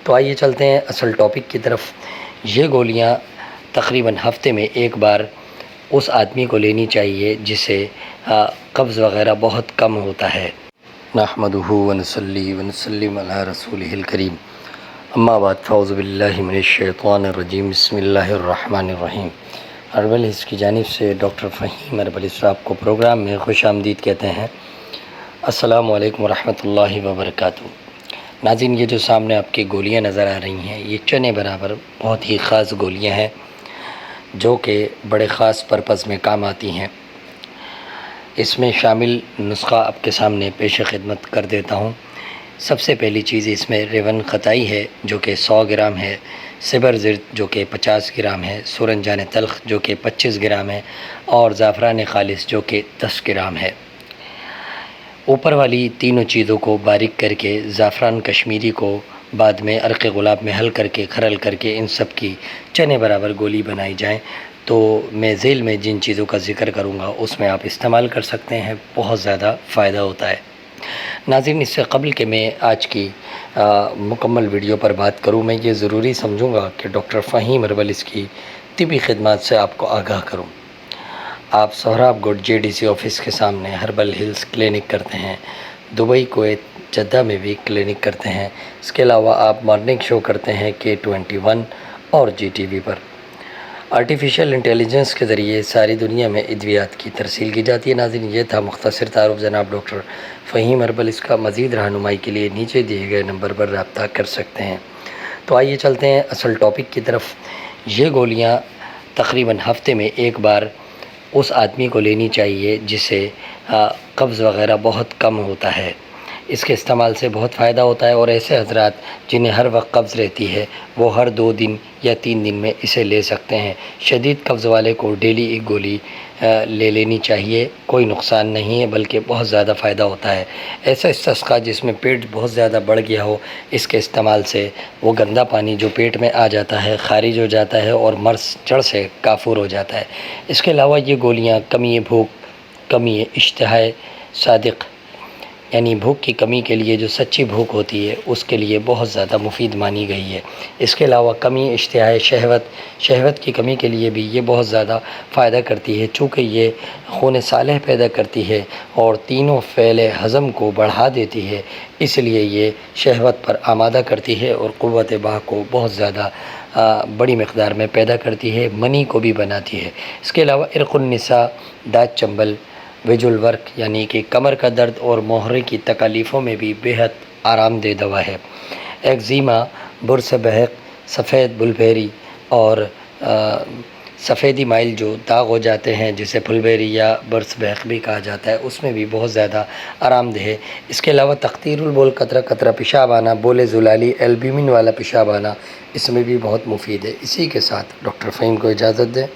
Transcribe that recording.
تو آئیے چلتے ہیں اصل ٹاپک کی طرف۔ یہ گولیاں تقریباً ہفتے میں ایک بار اس آدمی کو لینی چاہیے جسے قبض وغیرہ بہت کم ہوتا ہے۔ نحمدہ ونصلی ونسلم علی رسولہ الکریم، اما بعد، فاعوذ باللہ من الشیطان الرجیم، بسم اللہ الرحمن الرحیم۔ ہربل ہلز کی جانب سے ڈاکٹر فہیم ہربل صاحب کو پروگرام میں خوش آمدید کہتے ہیں۔ السلام علیکم ورحمۃ اللہ وبرکاتہ۔ ناظرین، یہ جو سامنے آپ کی گولیاں نظر آ رہی ہیں، یہ چنے برابر بہت ہی خاص گولیاں ہیں جو کہ بڑے خاص پرپز میں کام آتی ہیں۔ اس میں شامل نسخہ آپ کے سامنے پیش خدمت کر دیتا ہوں۔ سب سے پہلی چیز اس میں ریون خطائی ہے جو کہ 100 گرام ہے، سبر زرد جو کہ 50 گرام ہے، سورنجان تلخ جو کہ 25 گرام ہے، اور زعفران خالص جو کہ 10 گرام ہے۔ اوپر والی تینوں چیزوں کو باریک کر کے، زعفران کشمیری کو بعد میں عرق گلاب میں حل کر کے، کھرل کر کے، ان سب کی چنے برابر گولی بنائی جائیں تو میں ذیل میں جن چیزوں کا ذکر کروں گا اس میں آپ استعمال کر سکتے ہیں، بہت زیادہ فائدہ ہوتا ہے۔ ناظرین، اس سے قبل کہ میں آج کی مکمل ویڈیو پر بات کروں، میں یہ ضروری سمجھوں گا کہ ڈاکٹر فہیم ہربل اس کی طبی خدمات سے آپ کو آگاہ کروں۔ آپ سہراب گوڈ JDC آفس کے سامنے ہربل ہلز کلینک کرتے ہیں، دبئی، کویت، جدہ میں بھی کلینک کرتے ہیں۔ اس کے علاوہ آپ مارننگ شو کرتے ہیں K21 اور GTV پر۔ آرٹیفیشل انٹیلیجنس کے ذریعے ساری دنیا میں ادویات کی ترسیل کی جاتی ہے۔ ناظرین، یہ تھا مختصر تعارف جناب ڈاکٹر فہیم ہربل۔ اس کا مزید رہنمائی کے لیے نیچے دیے گئے نمبر پر رابطہ کر سکتے ہیں۔ تو آئیے چلتے ہیں اصل ٹاپک کی طرف۔ یہ گولیاں تقریباً ہفتے میں ایک بار اس آدمی کو لینی چاہیے جسے قبض وغیرہ بہت کم ہوتا ہے۔ اس کے استعمال سے بہت فائدہ ہوتا ہے، اور ایسے حضرات جنہیں ہر وقت قبض رہتی ہے وہ ہر 2 دن یا 3 دن میں اسے لے سکتے ہیں۔ شدید قبض والے کو ڈیلی ایک گولی لے لینی چاہیے، کوئی نقصان نہیں ہے بلکہ بہت زیادہ فائدہ ہوتا ہے۔ ایسا استسقاء جس میں پیٹ بہت زیادہ بڑھ گیا ہو، اس کے استعمال سے وہ گندا پانی جو پیٹ میں آ جاتا ہے خارج ہو جاتا ہے اور مرض جڑ سے کافور ہو جاتا ہے۔ اس کے علاوہ یہ گولیاں کمی بھوک، کمی اشتہا صادق، یعنی بھوک کی کمی کے لیے، جو سچی بھوک ہوتی ہے اس کے لیے بہت زیادہ مفید مانی گئی ہے۔ اس کے علاوہ کمی اشتہا شہوت کی کمی کے لیے بھی یہ بہت زیادہ فائدہ کرتی ہے، چونکہ یہ خون صالح پیدا کرتی ہے اور تینوں فعل ہضم کو بڑھا دیتی ہے، اس لیے یہ شہوت پر آمادہ کرتی ہے اور قوت باہ کو بہت زیادہ بڑی مقدار میں پیدا کرتی ہے، منی کو بھی بناتی ہے۔ اس کے علاوہ عرق النساء، دانت چنبل، ویجول ورک یعنی کہ کمر کا درد اور مہرے کی تکالیفوں میں بھی بہت آرام دہ دوا ہے۔ ایگزیما، برس بحق، سفید بلبیری اور سفیدی مائل جو داغ ہو جاتے ہیں جسے پھلبیری یا برس بحق بھی کہا جاتا ہے، اس میں بھی بہت زیادہ آرام دہ ہے۔ اس کے علاوہ تقطیر البول، قطرہ قطرہ پیشاب آنا، بول زلالی، البیومن والا پیشاب آنا، اس میں بھی بہت مفید ہے۔ اسی کے ساتھ ڈاکٹر فہیم کو اجازت دیں۔